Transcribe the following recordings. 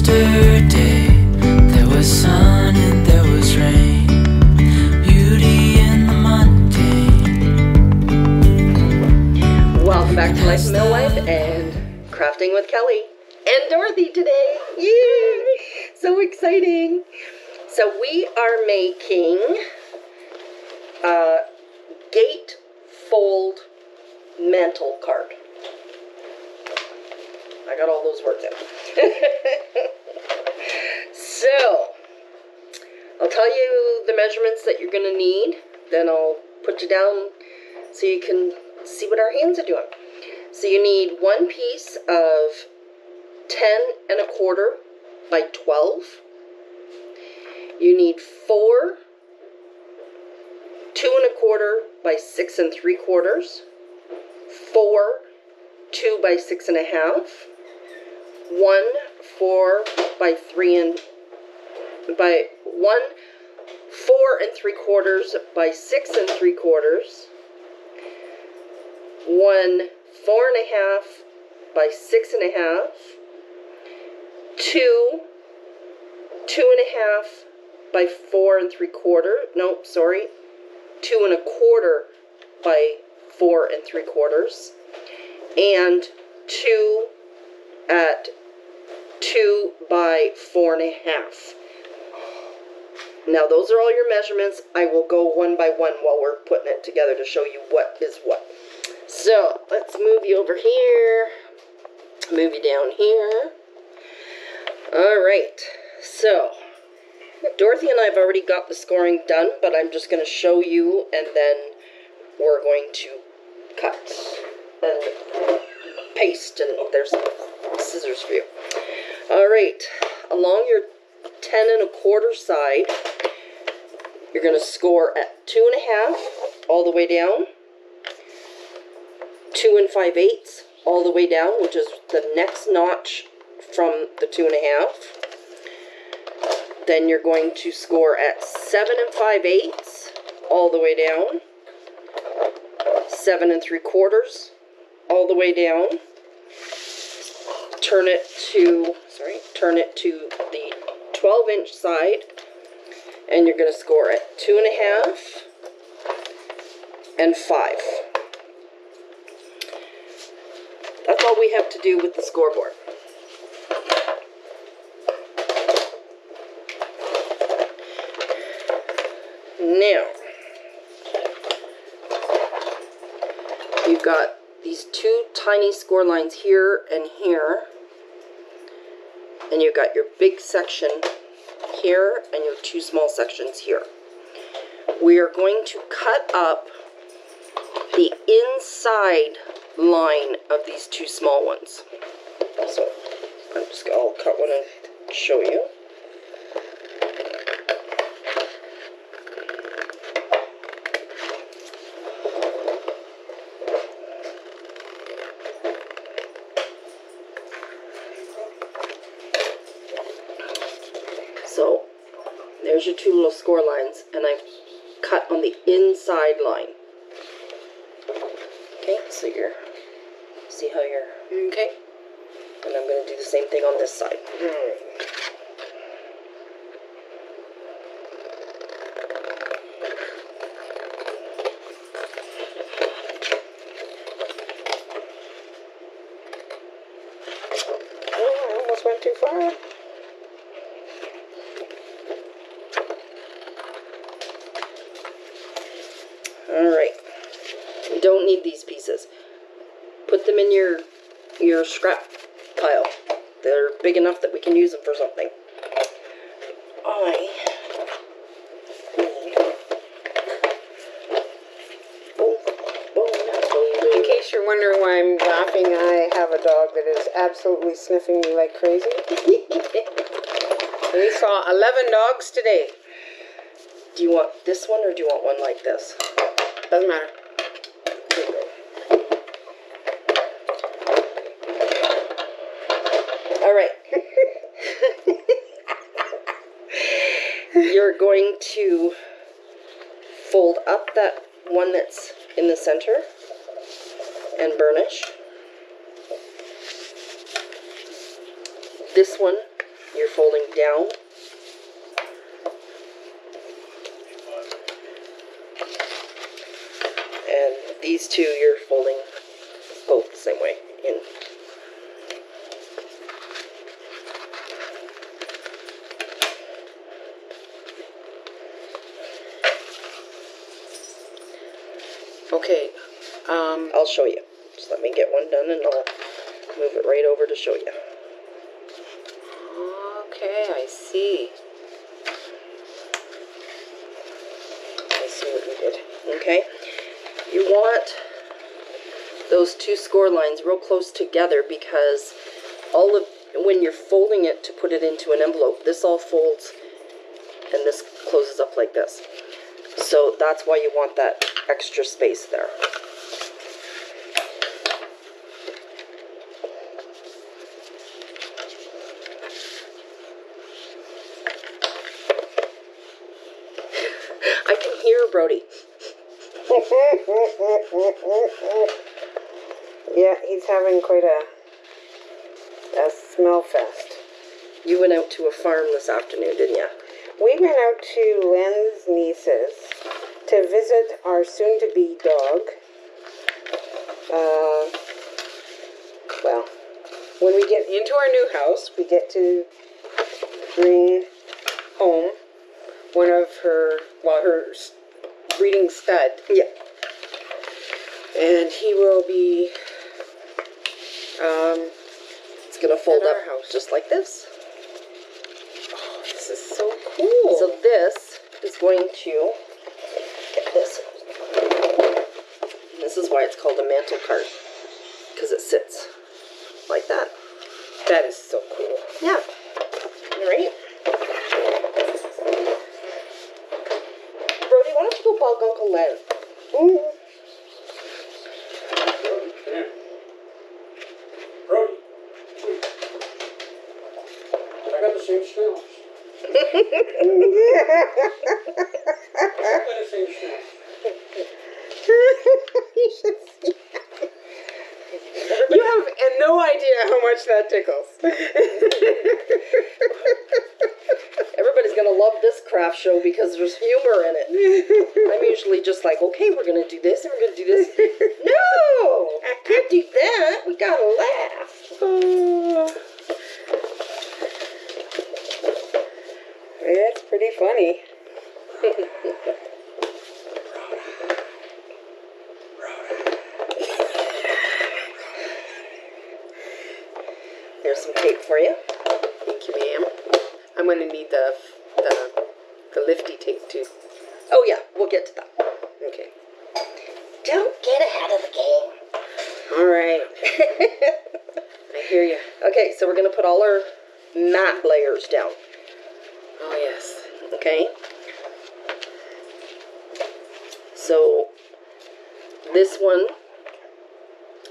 Yesterday there was sun and there was rain, beauty in the mundane. Welcome back to Life of Midwife and Crafting with Kelly and Dorothy today. Yay! So exciting. So we are making a gate fold mantle card. I got all those words in. So, I'll tell you the measurements that you're going to need. Then I'll put you down so you can see what our hands are doing. So you need one piece of 10¼ by 12. You need 4 2¼ by 6¾ 4 2 by 6½, 1 4 by 3 by 1 4 3/4 by 6 3/4, 1 4½ by 6½, 2 2½ by 4 3/4. No, sorry, 2 1/4 by 4 3/4, and 2 at 2 by 4½. Now those are all your measurements. I will go one by one while we're putting it together to show you what is what. So let's move you over here, move you down here. All right, so Dorothy and I have already got the scoring done, but I'm just going to show you, and then we're going to cut and paste, and there's scissors for you. All right, along your 10¼ side, you're going to score at 2½ all the way down, 2 5/8 all the way down, which is the next notch from the 2½. Then you're going to score at 7 5/8 all the way down, 7 3/4 all the way down. Turn it to the 12-inch side, and you're going to score at 2½ and 5. That's all we have to do with the scoreboard. Now, you've got these 2 tiny score lines here and here, and you've got your big section here and your 2 small sections here. We are going to cut up the inside line of these 2 small ones. So I'll cut one and show you. So there's your 2 little score lines, and I've cut on the inside line. Okay, so see how you're okay? And I'm going to do the same thing on this side. Oh, I almost went too far. Alright, you don't need these pieces. Put them in your scrap pile. They're big enough that we can use them for something. In case you're wondering why I'm laughing, I have a dog that is absolutely sniffing me like crazy. We saw 11 dogs today. Do you want this one or do you want one like this? Doesn't matter. All right. You're going to fold up that one that's in the center and burnish. This one you're folding down. And these two you're folding both the same way in. Okay. I'll show you. Just let me get one done and I'll move it right over to show you. Okay, I see. I see what you did. Okay? You want those two score lines real close together because when you're folding it to put it into an envelope, this all folds and this closes up like this. So that's why you want that extra space there. I can hear Brody. Yeah, he's having quite a smell fest. You went out to a farm this afternoon, didn't you? We went out to Len's niece's to visit our soon-to-be dog. Well, when we get into our new house, we get to bring home one of her breeding stud. Yeah. And he will be It's going to fold at up our house. just like this. Oh, this is so cool. So this is going to get this. This is why it's called a mantle cart, because it sits like that. That is so cool. Yeah. All right. Brody, why don't you go bug Uncle Len? Mm-hmm. Brody, I got the same smells. I got the same smells. You should see. You have no idea how much that tickles. Everybody's going to love this craft show because there's humor in it. I'm usually just like, okay, we're going to do this and we're going to do this. No! Can't do that. We got to laugh. Oh. It's pretty funny. There's some tape for you. Thank you, ma'am. I'm going to need the lifty tape too. Oh, yeah, we'll get to that. Okay. Don't get ahead of the game. All right. I hear you. Okay, so we're going to put all our matte layers down. Oh, yes. Okay? So, this one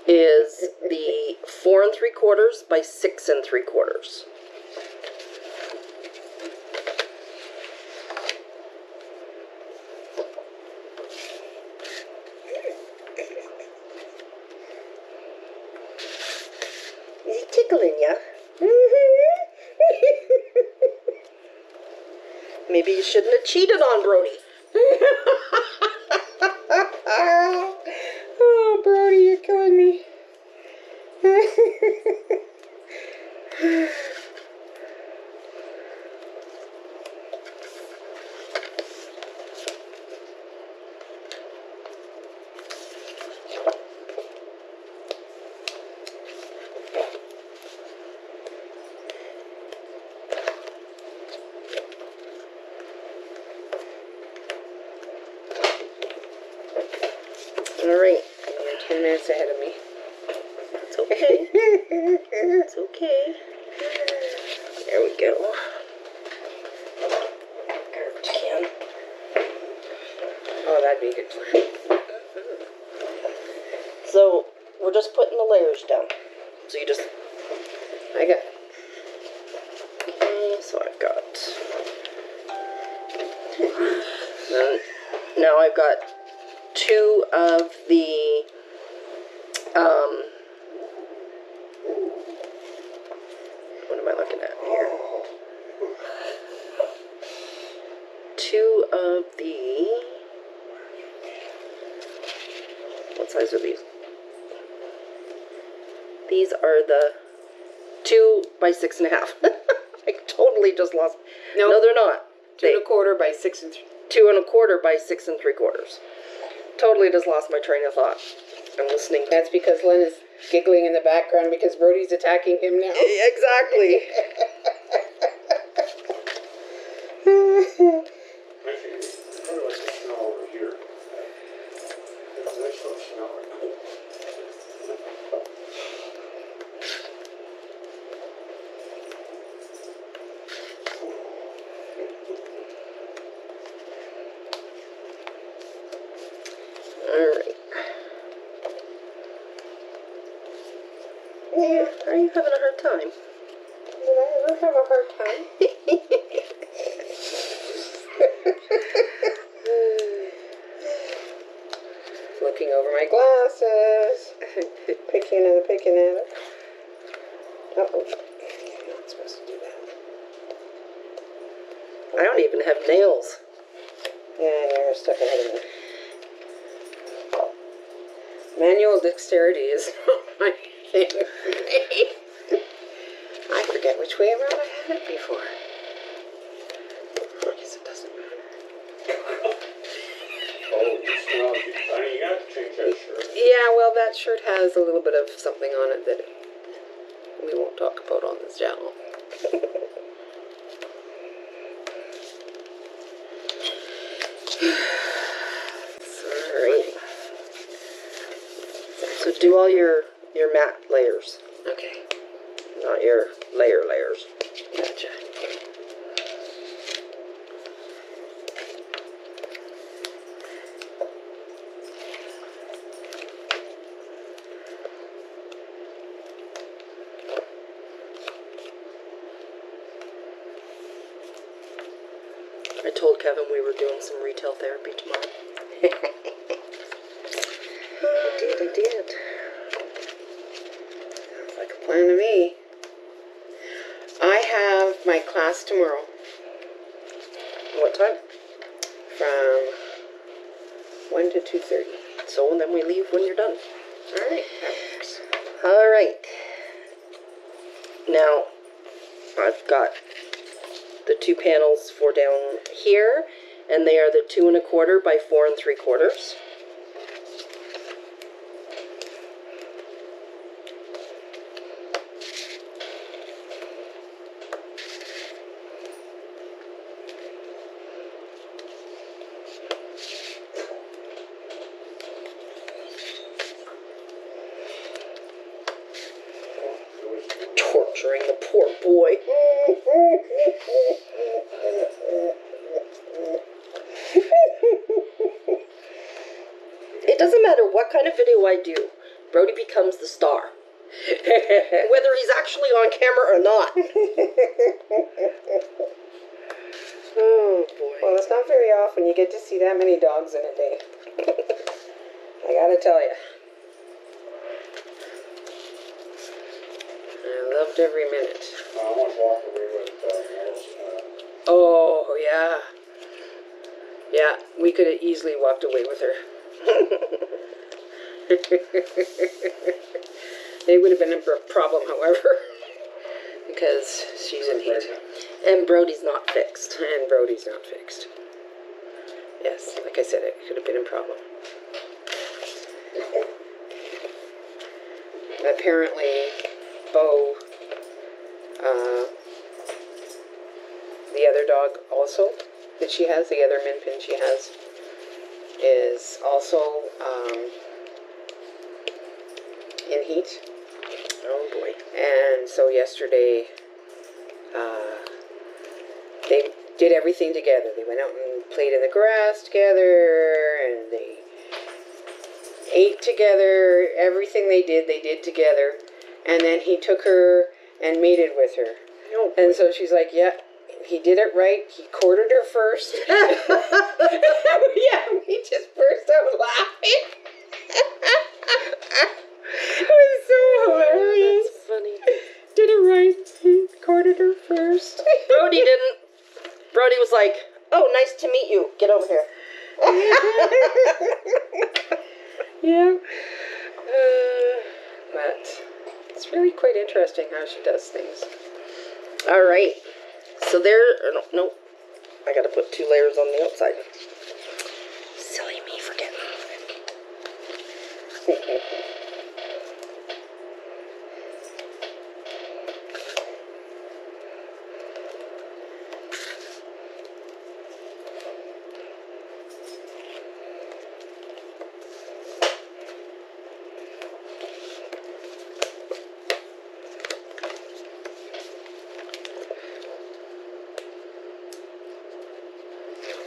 is the 4 3/4 by 6 3/4. Is he tickling ya? Maybe you shouldn't have cheated on Brody. Oh, Brody, you're killing me. All right. You're 10 minutes ahead of me. It's okay. It's okay. There we go. Garbage can. Oh, that'd be good fun. So, we're just putting the layers down. So you just... I got... Okay, so I've got... Then, now I've got 2 of the... What am I I looking at here? 2 of the... What size are these? These are the 2 by 6.5. I totally just lost. Nope. No, they're not. 2 1/4 by 6 and 2 1/4 by 6 3/4. Totally just lost my train of thought. I'm listening. That's because Len is giggling in the background because Brody's attacking him now. Exactly. Actually, how do I get snow over here? There's nice little snow. All right. Yeah, are you having a hard time? Did I ever have a hard time? Looking over my glasses. Picking at it. Uh-oh. I'm not supposed to do that. I don't even have nails. Yeah, you're a step ahead of me. Manual dexterity is not my thing. I forget which way around I had it before. I guess it doesn't matter. Oh, the snow. Honey, you got to change that shirt. Yeah, well, that shirt has a little bit of something on it that we won't talk about on this channel. Alright. So do all your matte layers, Okay, not your layers. gotcha. I told Kevin we were doing some retail therapy tomorrow. I did. Sounds like a plan to me. I have my class tomorrow What time? from 1 to 2:30. So then we leave when you're done. All right, that works. All right. Now, I've got the 2 panels for down here, and they are the 2 1/4 by 4 3/4. Torturing the poor boy. It doesn't matter what kind of video I do, Brody becomes the star. Whether he's actually on camera or not. Oh boy. Well, it's not very often you get to see that many dogs in a day. I gotta tell you. I loved every minute. I want to walk away with nails. Oh, yeah. Yeah, we could have easily walked away with her. It would have been a problem, however, because she's in heat. And Brody's not fixed. And Brody's not fixed. Yes, like I said, it could have been a problem. Apparently, Bo, the other dog also that she has, the other min pin she has, is also in heat. Oh boy. And so yesterday, they did everything together. They went out and played in the grass together, and they ate together. Everything they did together. And then he took her and mated with her. Oh, And so she's like, yeah, he did it right. He courted her first. Yeah, we just burst out laughing. It was so hilarious. that's funny. Did it right. He courted her first. Brody didn't. Brody was like, "Oh, nice to meet you. Get over here." Yeah. But it's really quite interesting how she does things. All right. So there. No. I gotta put 2 layers on the outside. Silly me forgetting.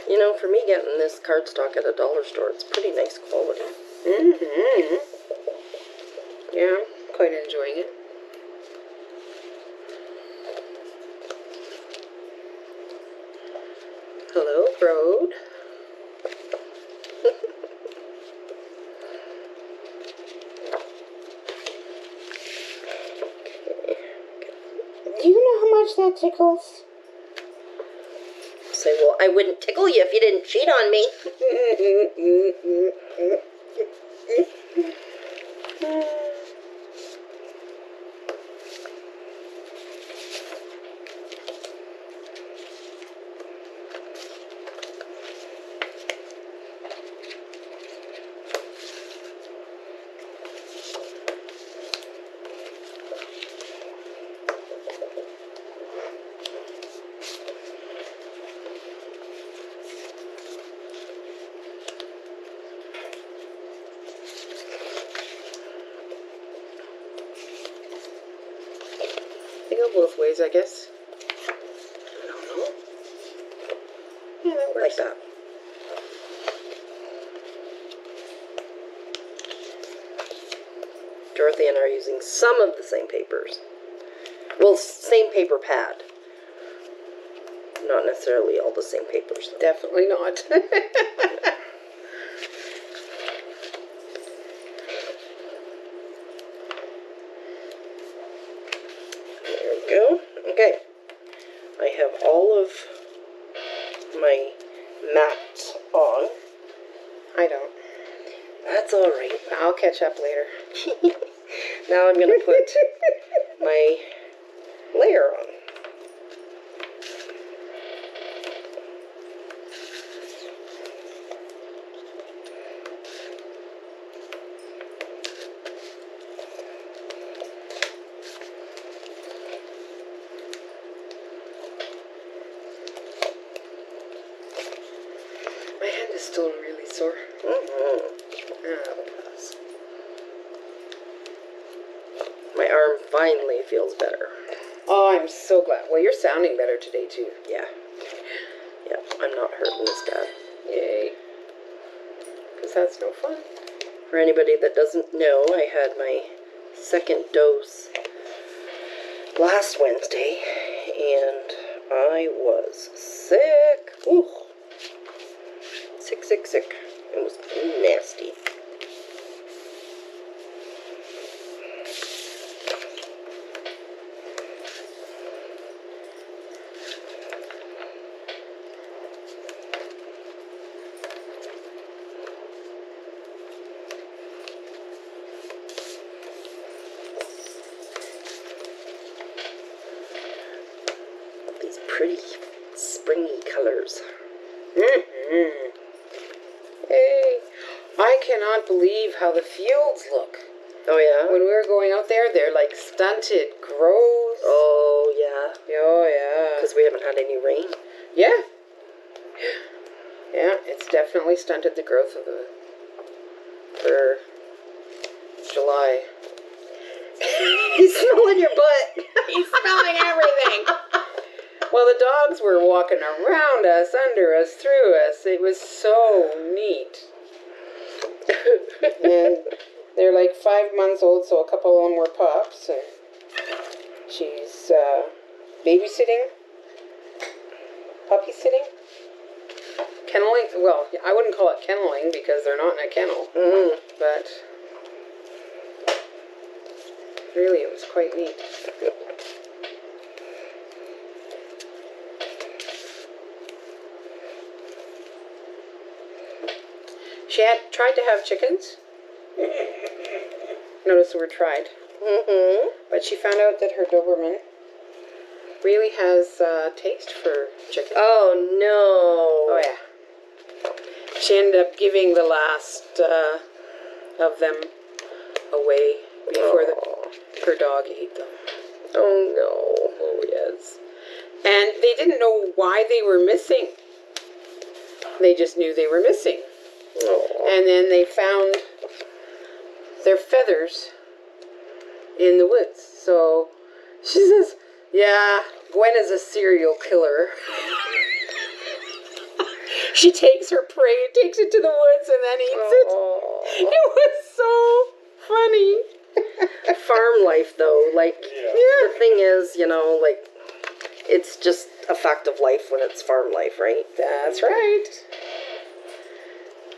You know, for me getting this cardstock at a dollar store, it's pretty nice quality. Mm-hmm. Yeah, I'm quite enjoying it. Hello, Broad. Do you know how much that tickles? Say, well, I wouldn't tickle you if you didn't cheat on me. They go both ways, I guess. I don't know. Yeah, that works. Like that. Dorothy and I are using some of the same papers. Well, same paper pad. Not necessarily all the same papers, though. Definitely not. There we go. Okay. I have all of my mats on. I don't. That's all right. I'll catch up later. Now I'm going to put my layer on. My hand is still really sore. Pass. My arm finally feels better. Oh, I'm so glad. Well, you're sounding better today, too. Yeah. Yeah, I'm not hurting this bad. Yay. Because that's no fun. For anybody that doesn't know, I had my second dose last Wednesday, and I was sick. Ooh. Sick, sick, sick. It was nasty. These pretty springy colors. Mm-hmm. Hey, I cannot believe how the fields look. Oh, yeah? When we were going out there, they're like stunted growth. Oh, yeah. Oh, yeah. Because we haven't had any rain. Yeah. Yeah, it's definitely stunted the growth of the... for July. He's smelling your butt. He's smelling everything. Well, the dogs were walking around us, under us, through us. It was so neat. And they're like 5 months old, so a couple of them were pups. And she's babysitting, puppy sitting, kenneling. Well, I wouldn't call it kenneling because they're not in a kennel, but Really, it was quite neat. She had tried to have chickens. Notice the word tried. But she found out that her Doberman really has taste for chicken. Oh, no. Oh, yeah. She ended up giving the last of them away before her dog ate them. Oh, no. Oh, yes. And they didn't know why they were missing. They just knew they were missing. And then they found their feathers in the woods. So she says, yeah, Gwen is a serial killer. She takes her prey, takes it to the woods, and then eats it. It was so funny. Farm life, though, like, the thing is, you know, like, it's just a fact of life when it's farm life, right? That's right.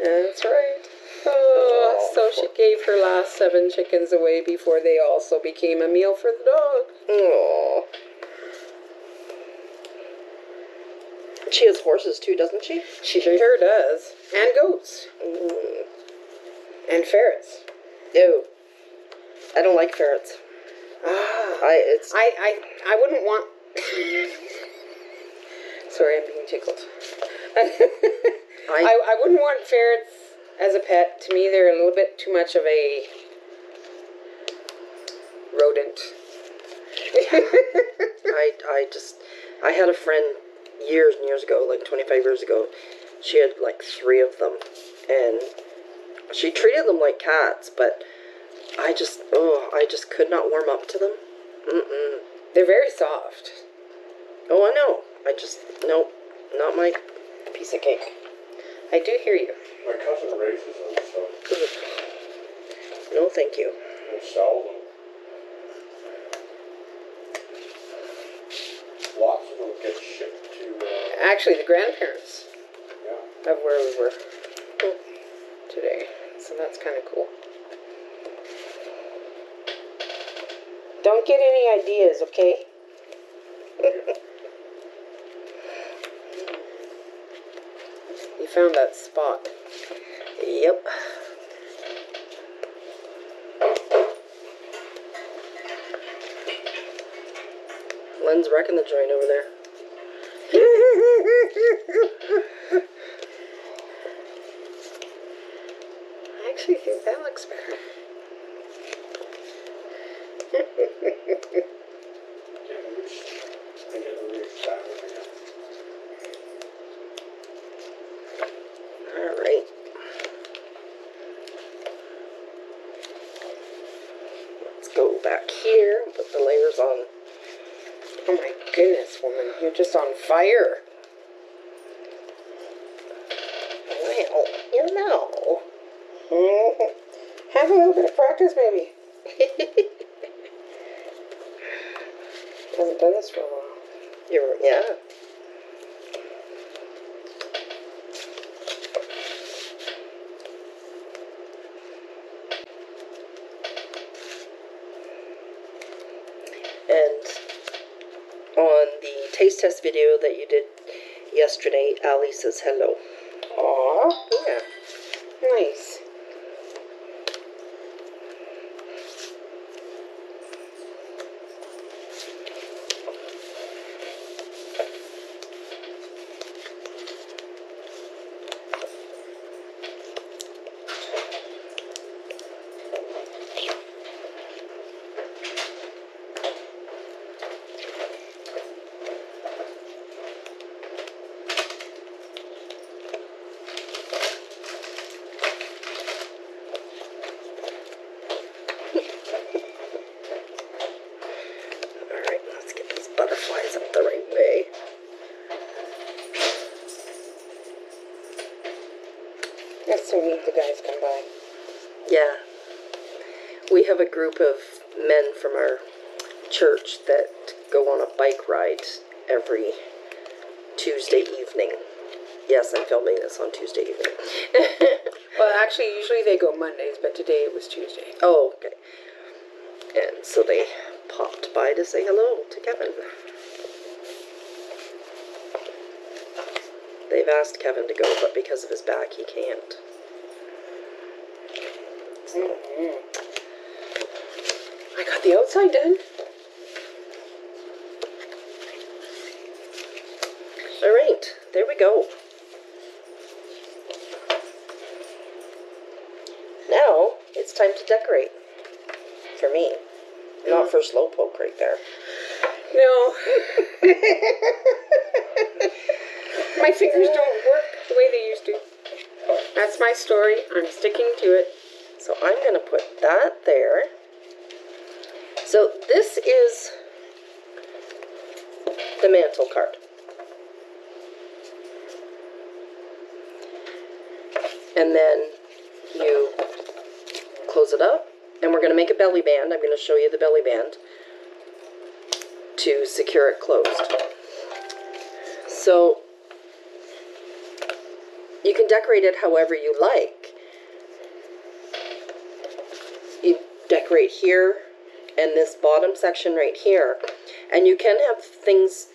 That's right. Oh, so she gave her last 7 chickens away before they also became a meal for the dog. Oh. She has horses too, doesn't she? She sure does. And goats. And ferrets. Ew. I don't like ferrets. I wouldn't want... Sorry, I'm being tickled. I wouldn't want ferrets as a pet. To me, they're a little bit too much of a rodent. I had a friend years and years ago, like 25 years ago. She had like 3 of them, and she treated them like cats, but I just could not warm up to them. They're very soft. Oh, I know. Nope, not my piece of cake. I do hear you. My cousin raises them, so No, thank you. we'll sell them. Lots of them get shipped to, Actually, the grandparents yeah. of where we were today. So that's kind of cool. Don't get any ideas, okay? You found that spot. Yep. Len's wrecking the joint over there. I actually think that looks better. Get loose. I get the roots out of it. All right. Let's go back here and put the layers on. Oh my goodness, woman, you're just on fire. Well, you know. Have a little bit of practice, maybe. Haven't done this for a while. Yeah. And on the taste test video that you did yesterday, Ali says hello. Aw, Yeah. nice. Alright, let's get these butterflies up the right way. That's so neat the guys come by. Yeah. We have a group of men from our church that go on a bike ride every Tuesday evening. Yes, I'm filming this on Tuesday evening. Well, actually, usually they go Mondays, but today it was Tuesday. Oh, okay. And so they popped by to say hello to Kevin. They've asked Kevin to go, but because of his back, he can't. So, I got the outside done. all right, there we go. Now, it's time to decorate. For me. Not for Slowpoke right there. No. My fingers don't work the way they used to. That's my story. I'm sticking to it. So I'm going to put that there. So this is the Mantle card. And then you close it up, and we're going to make a belly band. I'm going to show you the belly band to secure it closed. So you can decorate it however you like. You decorate here and this bottom section right here, and you can have things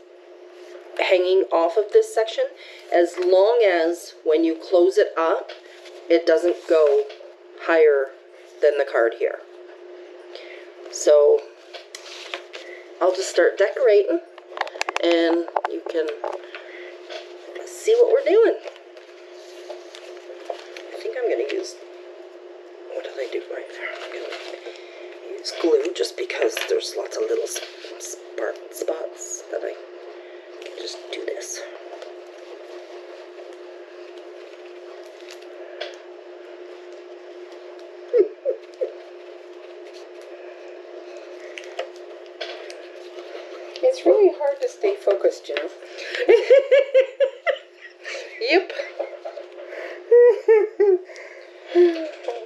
hanging off of this section as long as when you close it up it doesn't go higher than the card here. So I'll just start decorating and you can see what we're doing. I think I'm going to use, what did I do right there? I'm going to use glue just because there's lots of little spark spots that I just do this. It's really hard to stay focused, you know. Yep.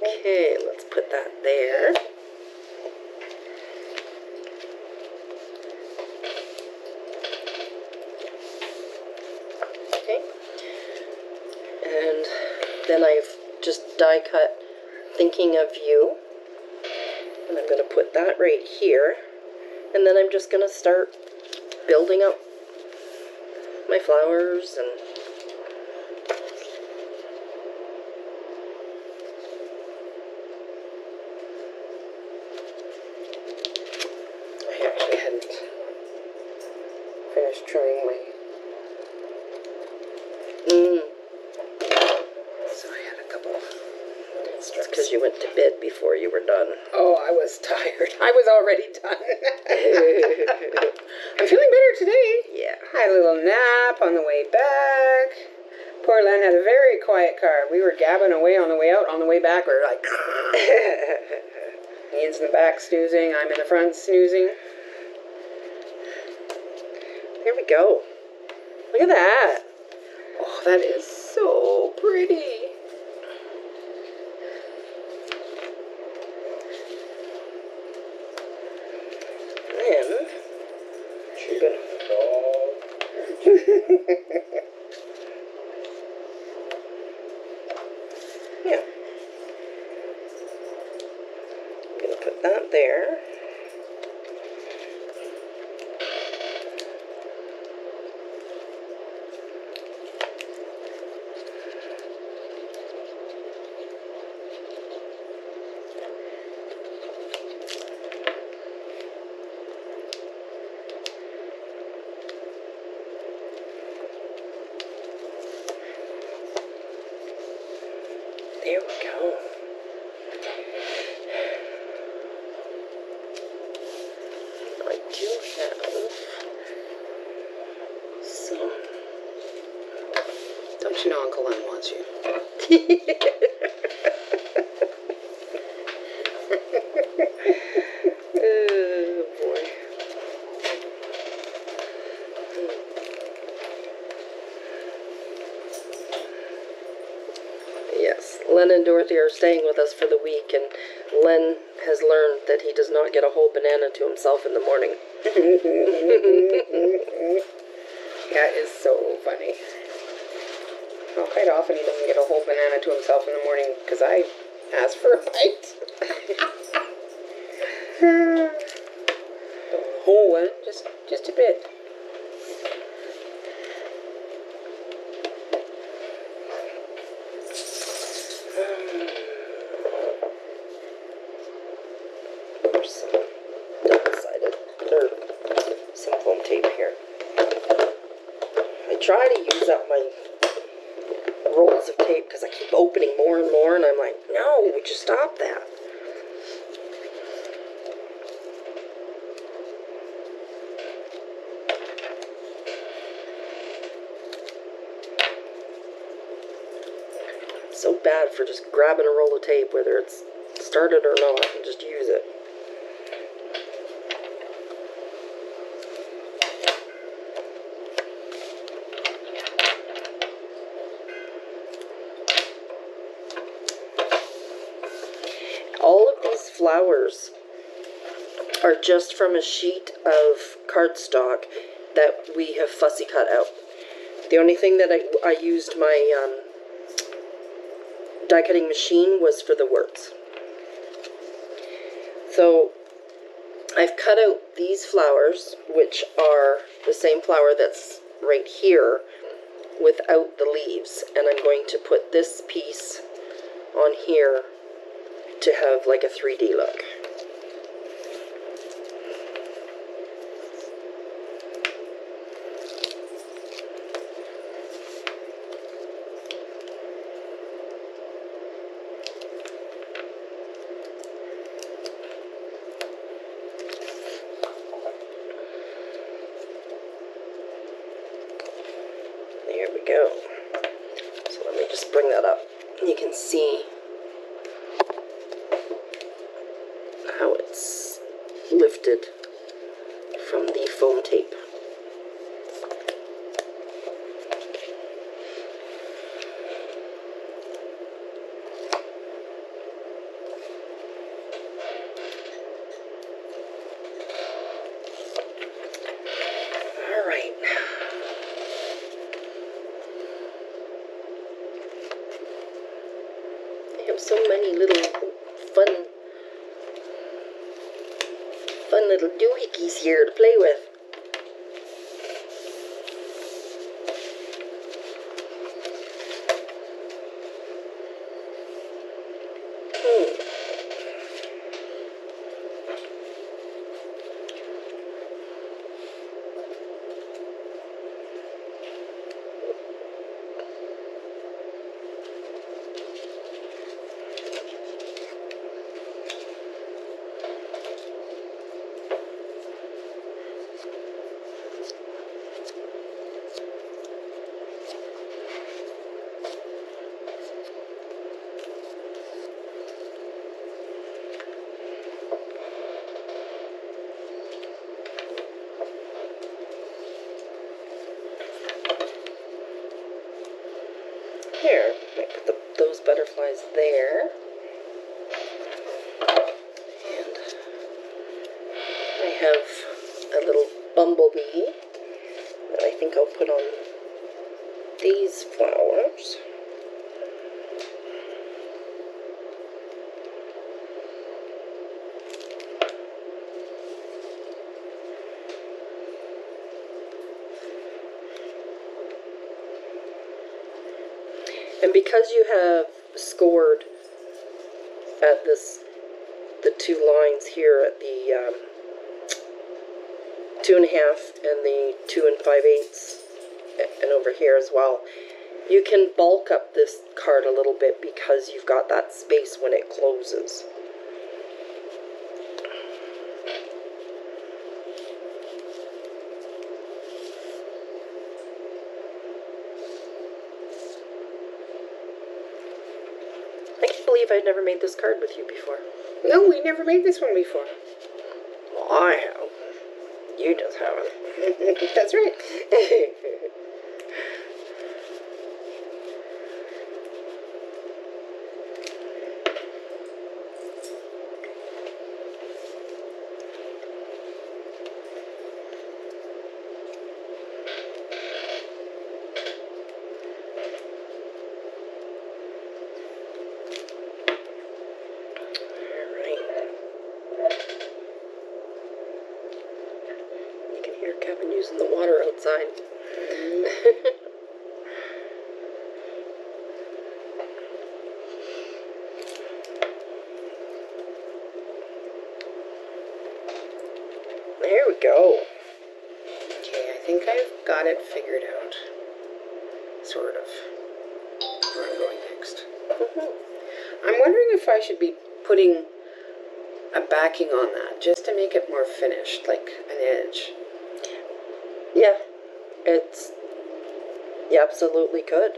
Okay, let's put that there. Okay. And then I've just die cut Thinking of You. And I'm going to put that right here. And then I'm just going to start building up my flowers and I actually hadn't finished trimming my... So I had a couple it's because you went to bed before you were done. Oh, I was tired. I was already done. I'm feeling better today. Yeah. I had a little nap on the way back. Poor Len had a very quiet car. We were gabbing away on the way out. On the way back, we were like... Ian's in the back snoozing. I'm in the front snoozing. There we go. Look at that. Oh, that is so pretty. Then I'm gonna yeah. I'm gonna put that there. There we go. I do have some. Don't you know Uncle Len wants you? Oh boy. Yes, Len and Dorothy are staying with us for the week, and Len has learned that he does not get a whole banana to himself in the morning. That is so funny. Well, quite often he doesn't get a whole banana to himself in the morning because I ask for a bite. The whole one, just a bit. There's some double-sided, or some foam tape here. I try to use up my rolls of tape because I keep opening more and more, and I'm like, no, would you stop that? So bad for just grabbing a roll of tape, whether it's started or not, and just use it. All of these flowers are just from a sheet of cardstock that we have fussy cut out. The only thing that I used my die cutting machine was for the words. So I've cut out these flowers, which are the same flower that's right here without the leaves, and I'm going to put this piece on here to have like a 3D look. There we go. So let me just bring that up. You can see how it's lifted from the foam tape. All right. I have so many little fun little doohickeys here to play with. Here, I put those butterflies there. And I have a little bumblebee that I think I'll put on these flowers. And because you have scored at the two lines here at the 2 1/2 and the 2 5/8, and over here as well, you can bulk up this card a little bit because you've got that space when it closes. I can't believe I've never made this card with you before. No, we never made this one before. Well, I have. You just haven't. That's right. There we go. Okay, I think I've got it figured out. Sort of. Where I'm going next. I'm wondering if I should be putting a backing on that, just to make it more finished, like an edge. Yeah, you absolutely could.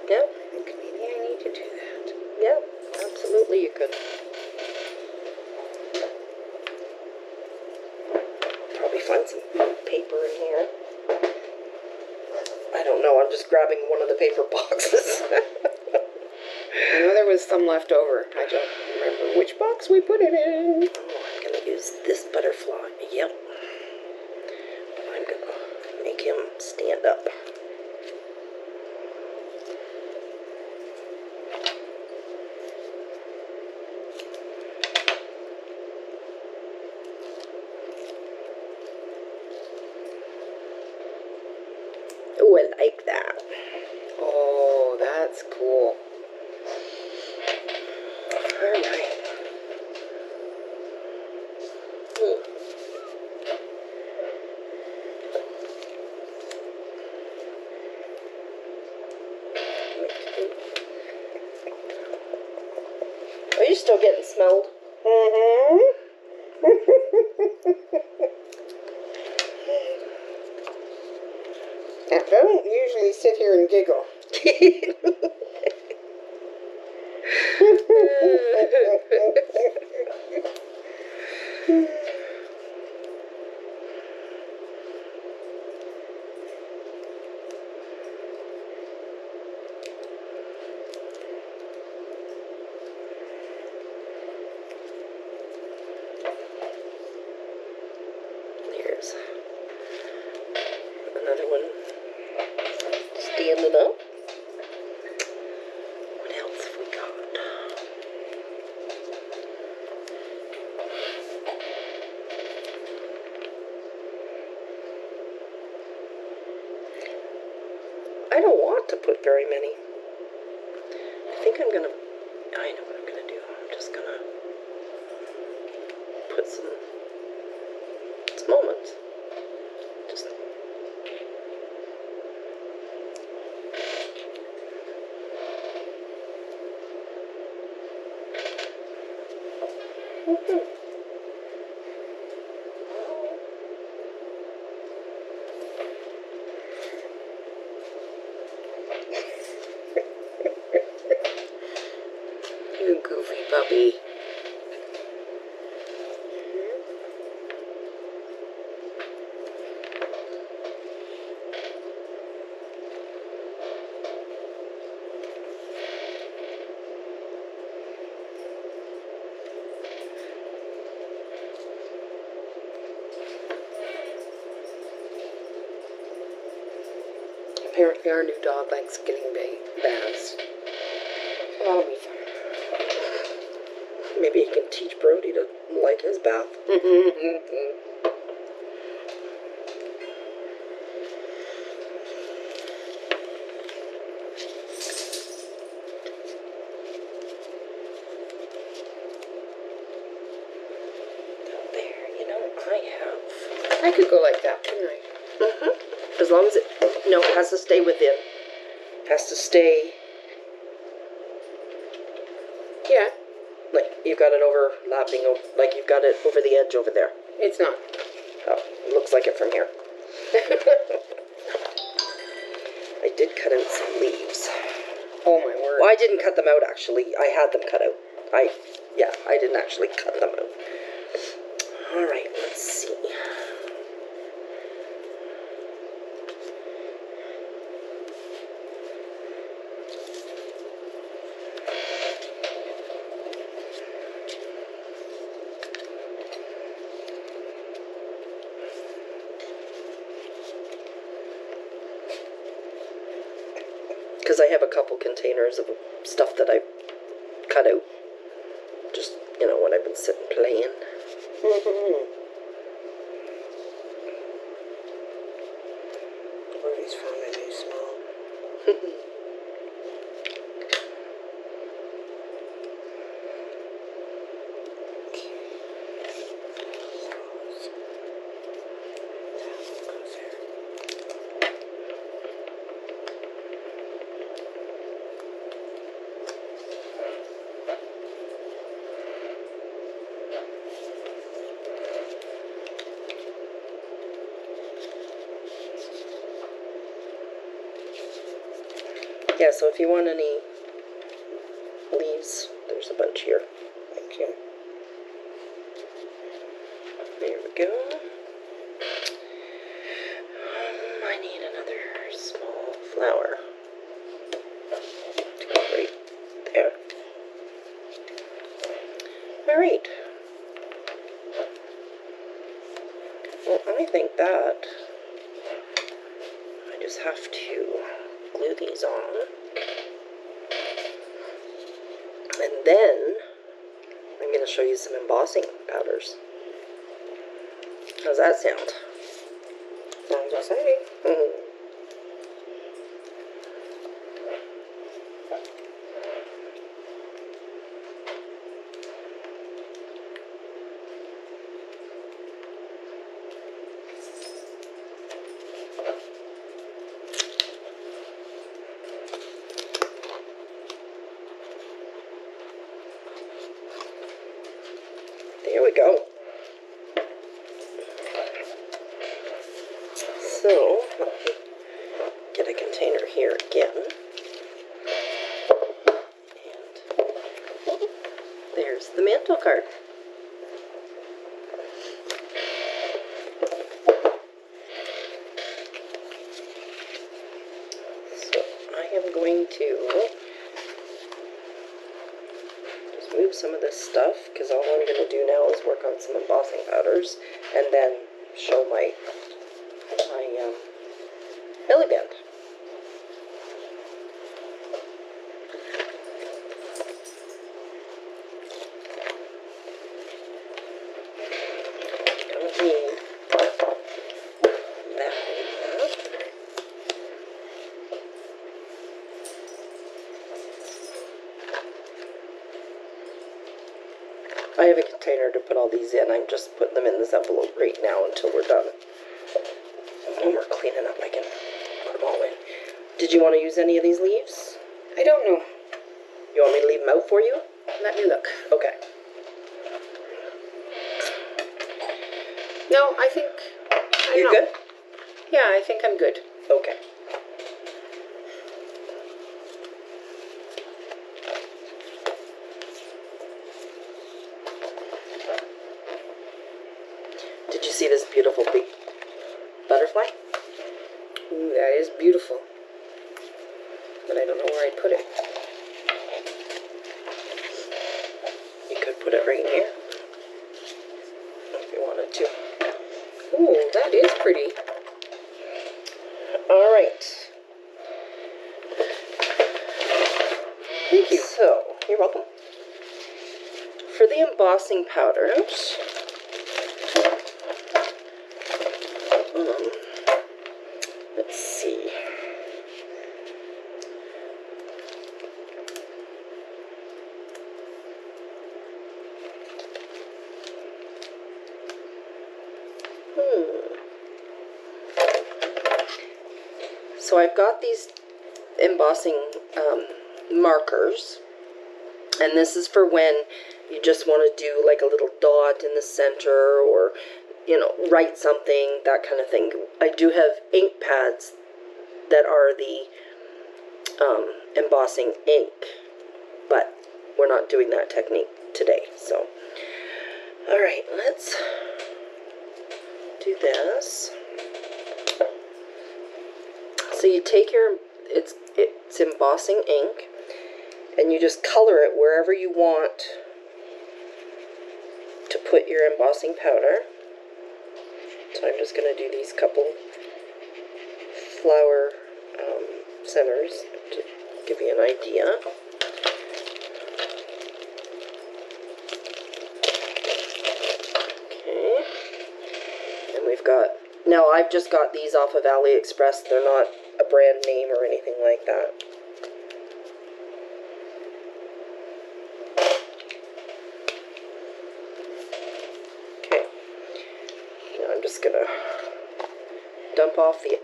Yeah, I think maybe I need to do that. yeah, absolutely you could. Probably find some paper in here. I don't know, I'm just grabbing one of the paper boxes. I know there was some left over. I don't remember which box we put it in. Oh, I'm gonna use this butterfly. Yep. I'm gonna make him stand up. Oh, I like that. Oh, that's cool. All right. Are you still getting smelled? Mm-hmm. I don't usually sit here and giggle. Here's another one standing up. What else have we got? I don't want to put very many. I think I'm gonna, I know what I'm gonna do. I'm just gonna put some small ones. Just You goofy puppy. Apparently our new dog likes getting baths. That'll be fun. maybe he can teach Brody to like his bath. There, you know, I could go like that, couldn't I? as long as it, no, it has to stay within. Has to stay, Yeah, like, you've got it overlapping, like you've got it over the edge over there. it's not. Oh, it looks like it from here. I did cut out some leaves. Oh my word. Well, I didn't cut them out, actually. I had them cut out. I didn't actually cut them out. All right, let's see. Because I have a couple containers of stuff that I cut out. Just, you know, when I've been sitting playing. Somebody's found a new small. Yeah, so if you want any leaves, there's a bunch here. Thank you. There we go. I need another small flower to go right there. Alright. Well, I think that I just have to glue these on. And then I'm going to show you some embossing powders. How's that sound? Sounds exciting. There we go. So, let me get a container here again. And there's the Mantle card. So, I am going to just move some of this stuff, because all I'm going to do now is work on some embossing powders and then show my belly band. Don't need that enough. I have a container to put all these in. I'm just putting them in this envelope right now until we're done. When we're cleaning up, I can put them all in. Did you want to use any of these leaves? I don't know. You want me to leave them out for you? Let me look. Okay. No, I think... You good? Yeah, I think I'm good. Okay. Did you see this beautiful big butterfly? Ooh, that is beautiful. But I don't know where I'd put it. You could put it right here if you wanted to. Ooh, that is pretty. All right. Thank you. So, you're welcome. For the embossing powders, let's see. So I've got these embossing markers, and this is for when you just want to do like a little dot in the center, or write something, that kind of thing. I do have ink pads that are the embossing ink, but we're not doing that technique today. So, all right, let's do this. So you take your, it's embossing ink, and you just color it wherever you want to put your embossing powder. So I'm just going to do these couple flower centers to give you an idea. Okay, and we've got Now, I've just got these off of AliExpress. They're not a brand name or anything like that. Okay. Now I'm just gonna dump off the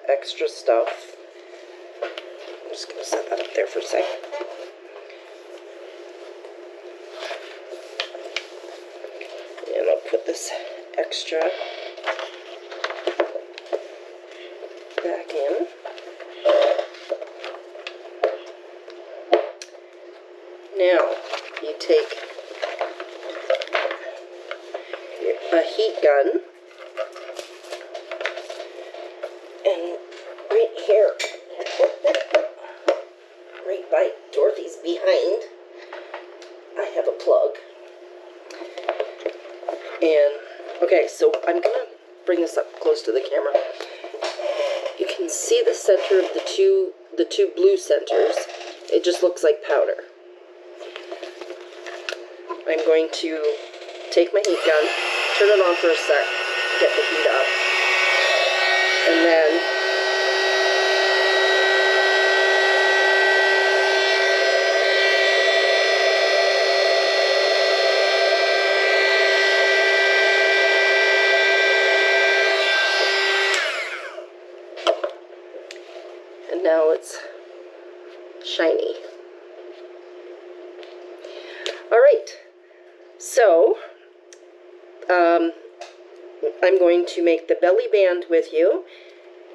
extra stuff. I'm just gonna set that up there for a second. And I'll put this extra back in. Now, you take a heat gun, and right here, right by Dorothy's behind, I have a plug. And, okay, so I'm gonna bring this up close to the camera. You can see the center of the two blue centers. It just looks like powder. I'm going to take my heat gun, turn it on for a sec, get the heat up, and then now it's shiny. All right, so I'm going to make the belly band with you,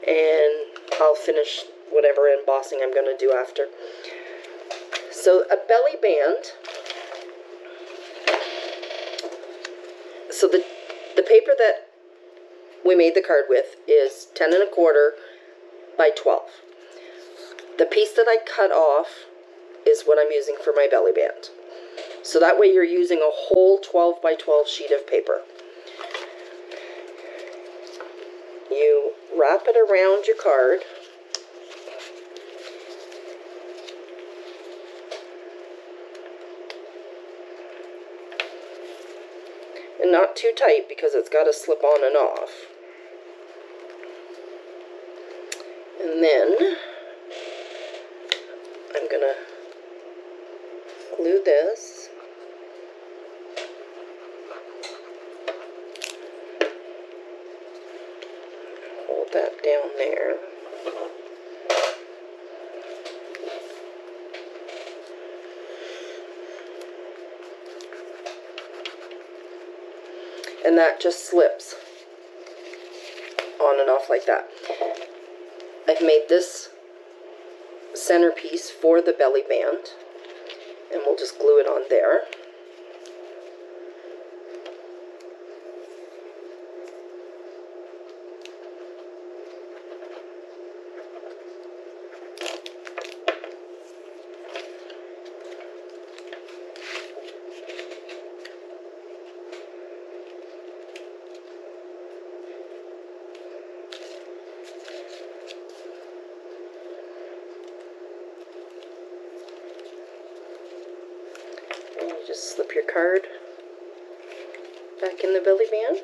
and I'll finish whatever embossing I'm going to do after. So a belly band, so the paper that we made the card with is 10 1/4 by 12. The piece that I cut off is what I'm using for my belly band. So that way you're using a whole 12 by 12 sheet of paper. You wrap it around your card. And not too tight because it's got to slip on and off. And then I'm going to glue this. Hold that down there. And that just slips on and off like that. I've made this centerpiece for the belly band, and we'll just glue it on there. Just slip your card back in the belly band.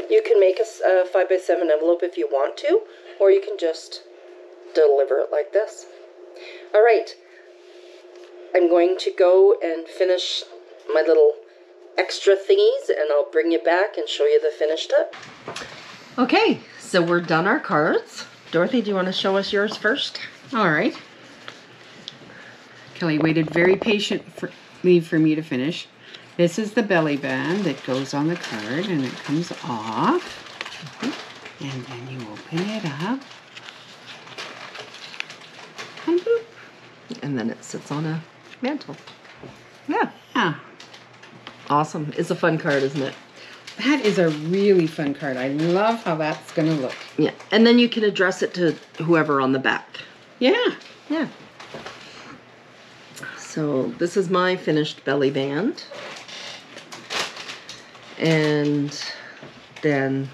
You can make a 5x7 envelope if you want to, or you can just deliver it like this. All right, I'm going to go and finish my little extra thingies, and I'll bring you back and show you the finished up. Okay, so we're done our cards. Dorothy, do you want to show us yours first? All right. Kelly waited very patiently for me to finish. This is the belly band that goes on the card, and it comes off. And then you open it up. And boop. And then it sits on a mantle. Yeah. Awesome. It's a fun card, isn't it? That is a really fun card. I love how that's going to look. Yeah. And then you can address it to whoever on the back. Yeah. Yeah. So this is my finished belly band. And then,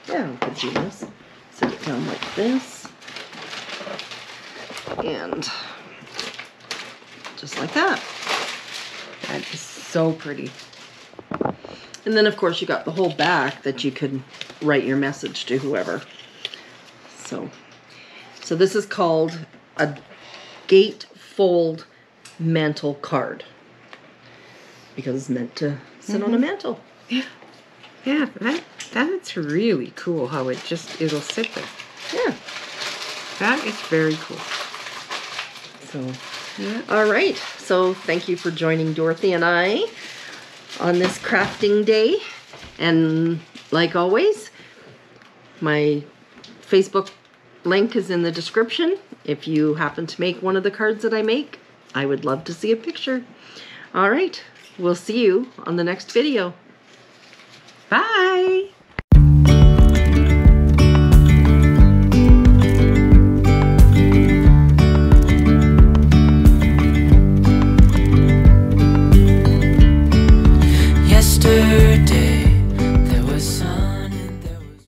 yeah, I'll put you this. Set it down like this. And just like that. That is so pretty. And then of course you got the whole back that you could write your message to whoever. So this is called a gatefold mantle card because it's meant to sit on a mantle. Yeah, that's really cool how it'll sit there. Yeah. That is very cool. So, yeah. All right. So thank you for joining Dorothy and I on this crafting day. And like always, my Facebook link is in the description. If you happen to make one of the cards that I make, I would love to see a picture. All right. We'll see you on the next video. Bye.